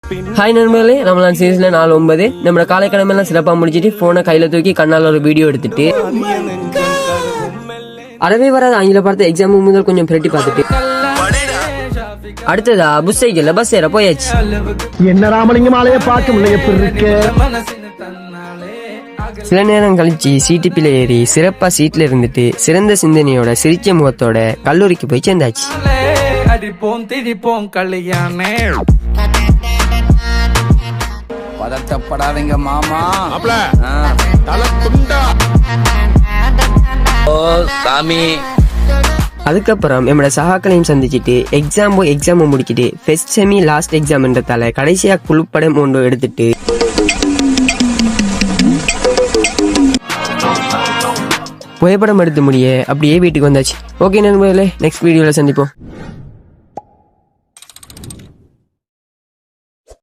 Hi நண்பர்களே, ரமலான் சீரீஸ்ல 4-9 நம்ம காலை கடமையெல்லாம் சிறப்பாக முடிச்சுட்டு போனை கையில தூக்கி கண்ணால் ஒரு வீடியோ எடுத்துட்டு அறவே வராத ஆங்கில பார்த்து எக்ஸாம் முதல் கொஞ்சம் பிரட்டி பார்த்துட்டு அடுத்ததா புஸ் சைக்கிள்ல பஸ் ஏற போயாச்சு. என்ன ராமலிங்கம் ஆலைய பார்க்க முடியல. சில நேரம் கழிச்சு சீட்டுப்பில ஏறி சிறப்பா சீட்ல இருந்துட்டு சிறந்த சிந்தனையோட சிரிச்ச முகத்தோட கல்லூரிக்கு போய் சேர்ந்தாச்சு. பதட்டப்படாதீங்க மாமா. சாமி. அதுக்கப்புறம் நம்மளோட சகாக்களையும் சந்திச்சுட்டு எக்ஸாம் முடிச்சுட்டு ஃபர்ஸ்ட் செமி லாஸ்ட் எக்ஸாம்ன்றதால கடைசியா குழுப்படம் ஒன்று எடுத்துட்டு புகைப்படம் எடுத்து முடிய அப்படியே வீட்டுக்கு வந்தாச்சு. ஓகே நண்பர்களே, நெக்ஸ்ட் வீடியோல சந்திப்போம்.